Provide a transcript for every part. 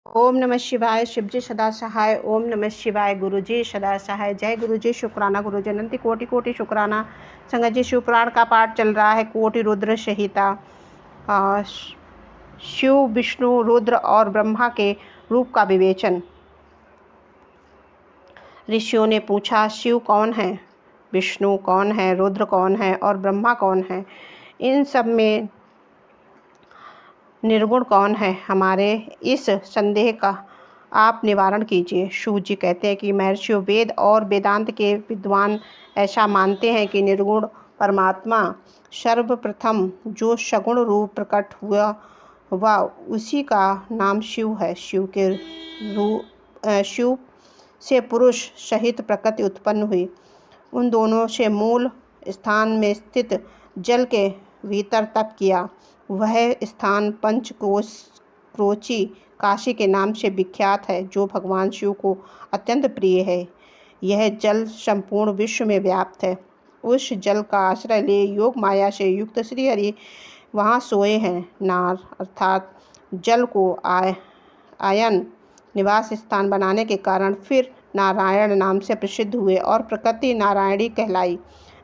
ओम नमः शिवाय। शिवजी सदा सहाय। ओम नमः शिवाय। गुरुजी सदा सहाय। जय गुरुजी। शुक्राना गुरुजी। अनंत कोटि कोटि शुक्राना। संगत जी, शिव पुराण का पाठ चल रहा है। कोटि रुद्र संहिता। शिव, विष्णु, रुद्र और ब्रह्मा के रूप का विवेचन। ऋषियों ने पूछा, शिव कौन है, विष्णु कौन है, रुद्र कौन है और ब्रह्मा कौन है? इन सब में निर्गुण कौन है? हमारे इस संदेह का आप निवारण कीजिए। शिव जी कहते हैं कि महर्षियों, वेद और वेदांत के विद्वान ऐसा मानते हैं कि निर्गुण परमात्मा सर्वप्रथम जो सगुण रूप प्रकट हुआ उसी का नाम शिव है। शिव से पुरुष सहित प्रकृति उत्पन्न हुई। उन दोनों से मूल स्थान में स्थित जल के भीतर तप किया। वह स्थान पंचक्रोची काशी के नाम से विख्यात है, जो भगवान शिव को अत्यंत प्रिय है। यह जल संपूर्ण विश्व में व्याप्त है। उस जल का आश्रय ले योग माया से युक्त श्री हरि वहाँ सोए हैं। नार अर्थात जल को आयन निवास स्थान बनाने के कारण फिर नारायण नाम से प्रसिद्ध हुए और प्रकृति नारायणी कहलाई।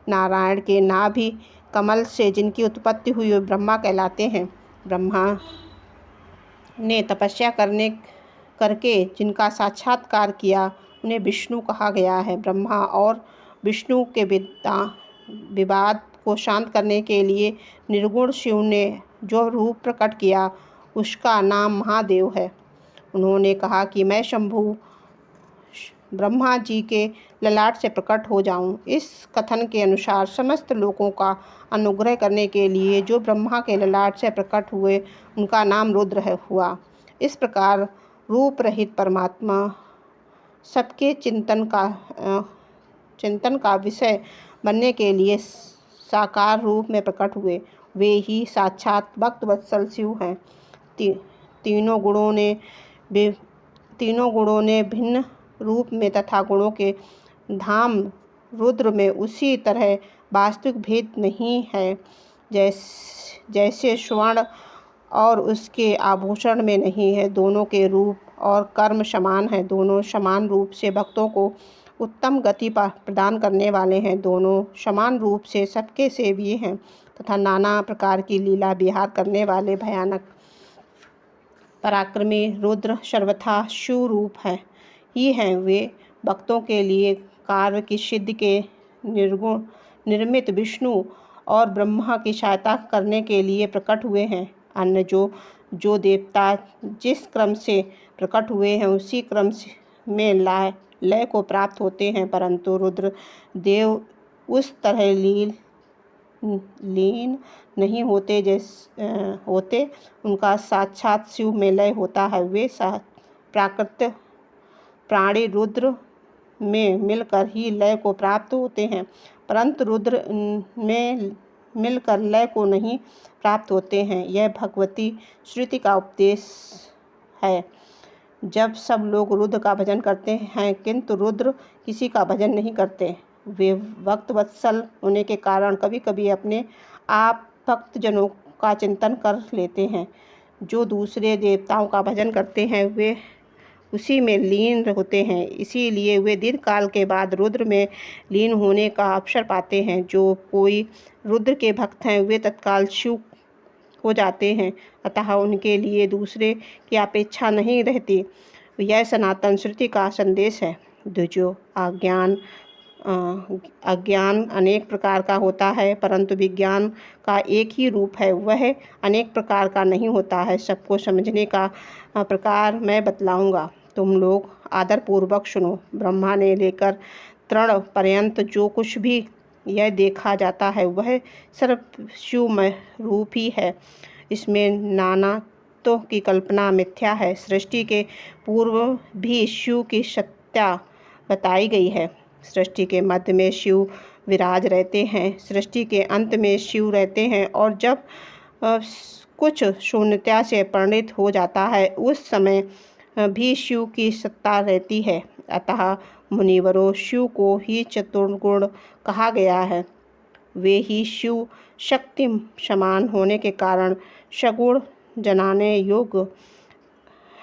नारायण के नाभि कमल से जिनकी उत्पत्ति हुई वे ब्रह्मा कहलाते हैं। ब्रह्मा ने तपस्या करके जिनका साक्षात्कार किया उन्हें विष्णु कहा गया है। ब्रह्मा और विष्णु के विवाद को शांत करने के लिए निर्गुण शिव ने जो रूप प्रकट किया उसका नाम महादेव है। उन्होंने कहा कि मैं शंभु ब्रह्मा जी के ललाट से प्रकट हो जाऊं। इस कथन के अनुसार समस्त लोगों का अनुग्रह करने के लिए जो ब्रह्मा के ललाट से प्रकट हुए उनका नाम रुद्र हुआ। इस प्रकार रूप रहित परमात्मा सबके चिंतन का विषय बनने के लिए साकार रूप में प्रकट हुए। वे ही साक्षात भक्त वत्सल शिव हैं। तीनों गुणों ने भिन्न रूप में तथा गुणों के धाम रुद्र में उसी तरह वास्तविक भेद नहीं है जैसे स्वर्ण और उसके आभूषण में नहीं है। दोनों के रूप और कर्म समान हैं। दोनों समान रूप से भक्तों को उत्तम गति प्रदान करने वाले हैं। दोनों समान रूप से सबके सेवी हैं तथा नाना प्रकार की लीला विहार करने वाले भयानक पराक्रमी रुद्र सर्वथा शिव रूप ही हैं। वे भक्तों के लिए कार्य की सिद्धि के निर्मित विष्णु और ब्रह्मा की सहायता करने के लिए प्रकट हुए हैं। अन्य जो देवता जिस क्रम से प्रकट हुए हैं उसी क्रम में लय को प्राप्त होते हैं, परंतु रुद्र देव उस तरह लीन नहीं होते उनका साक्षात शिव में लय होता है। वे प्राकृत प्राणी रुद्र में मिलकर ही लय को प्राप्त होते हैं, परंतु रुद्र में मिलकर लय को नहीं प्राप्त होते हैं। यह भगवती श्रुति का उपदेश है। जब सब लोग रुद्र का भजन करते हैं किंतु रुद्र किसी का भजन नहीं करते। वे भक्त वत्सल होने के कारण कभी कभी अपने आप भक्तजनों का चिंतन कर लेते हैं। जो दूसरे देवताओं का भजन करते हैं वे उसी में लीन होते हैं, इसीलिए वे दीर्घ काल के बाद रुद्र में लीन होने का अवसर पाते हैं। जो कोई रुद्र के भक्त हैं वे तत्काल शिव हो जाते हैं, अतः उनके लिए दूसरे की अपेक्षा नहीं रहती। यह सनातन श्रुति का संदेश है। द्विजो अज्ञान अनेक प्रकार का होता है, परंतु विज्ञान का एक ही रूप है, वह अनेक प्रकार का नहीं होता है। सबको समझने का प्रकार मैं बतलाऊंगा, तुम लोग आदरपूर्वक सुनो। ब्रह्मा ने लेकर तृण पर्यंत जो कुछ भी यह देखा जाता है वह सर्व शिवमय रूप ही है। इसमें नानात्व की कल्पना मिथ्या है। सृष्टि के पूर्व भी शिव की सत्ता बताई गई है। सृष्टि के मध्य में शिव विराज रहते हैं, सृष्टि के अंत में शिव रहते हैं और जब कुछ शून्यता से परिणित हो जाता है उस समय भी शिव की सत्ता रहती है। अतः मुनिवरों, शिव को ही चतुर्गुण कहा गया है। वे ही शिव शक्ति समान होने के कारण सगुण जनाने योग्य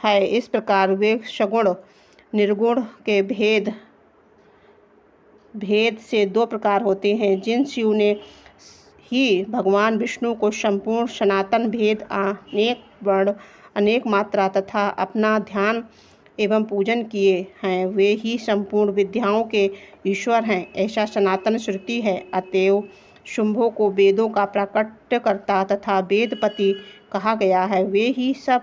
है। इस प्रकार वे सगुण निर्गुण के भेद से दो प्रकार होते हैं। जिन शिव ने ही भगवान विष्णु को संपूर्ण सनातन भेद, अनेक वर्ण, अनेक मात्रा तथा अपना ध्यान एवं पूजन किए हैं, वे ही संपूर्ण विद्याओं के ईश्वर हैं, ऐसा सनातन श्रुति है। अतएव शुंभो को वेदों का प्रकटकर्ता तथा वेदपति कहा गया है। वे ही सब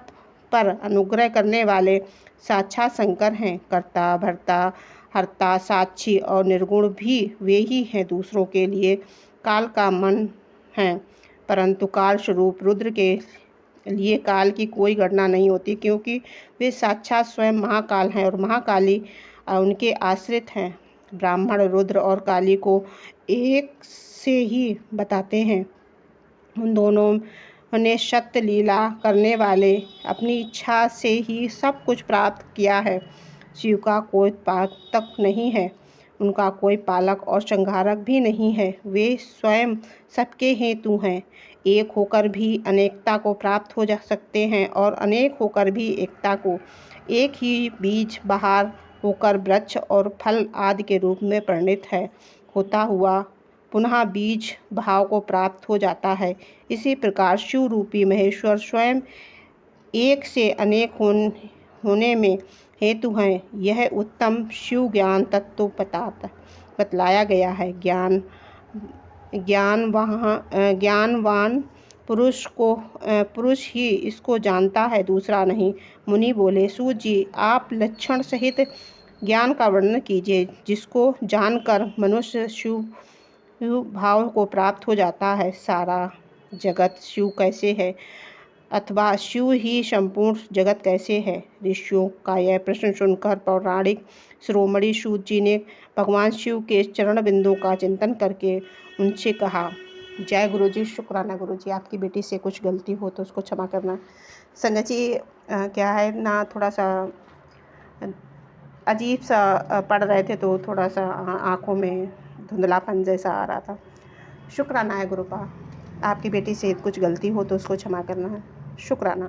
पर अनुग्रह करने वाले साक्षात शंकर हैं। कर्ता, भर्ता, हर्ता, साक्षी और निर्गुण भी वे ही हैं। दूसरों के लिए काल का मन है, परंतु काल स्वरूप रुद्र के लिए काल की कोई गणना नहीं होती, क्योंकि वे साक्षात स्वयं महाकाल हैं और महाकाली उनके आश्रित हैं। ब्राह्मण रुद्र और काली को एक से ही बताते हैं। उन दोनों ने सत्य लीला करने वाले अपनी इच्छा से ही सब कुछ प्राप्त किया है। शिव का कोई पातक नहीं है, उनका कोई पालक और संहारक भी नहीं है। वे स्वयं सबके हेतु हैं। एक होकर भी अनेकता को प्राप्त हो जा सकते हैं और अनेक होकर भी एकता को। एक ही बीज बाहर होकर वृक्ष और फल आदि के रूप में परिणित है होता हुआ पुनः बीज भाव को प्राप्त हो जाता है। इसी प्रकार शिव रूपी महेश्वर स्वयं एक से अनेक होने में हेतु हैं। यह उत्तम शिव ज्ञान तत्व बतलाया गया है। ज्ञानवान पुरुष ही इसको जानता है, दूसरा नहीं। मुनि बोले, सूत जी, आप लक्षण सहित ज्ञान का वर्णन कीजिए, जिसको जानकर मनुष्य शिव भाव को प्राप्त हो जाता है। सारा जगत शिव कैसे है, अथवा शिव ही संपूर्ण जगत कैसे है? ऋषियों का यह प्रश्न सुनकर पौराणिक शिरोमणि सूत जी ने भगवान शिव के चरण बिंदु का चिंतन करके उनसे कहा, जय गुरु जी। शुक्राना गुरु जी, आपकी बेटी से कुछ गलती हो तो उसको क्षमा करना। संगत जी, क्या है ना, थोड़ा सा अजीब सा पढ़ रहे थे तो थोड़ा सा आँखों में धुंधलापन जैसा आ रहा था। शुक्राना है गुरुपा, आपकी बेटी से कुछ गलती हो तो उसको क्षमा करना है। शुक्राना।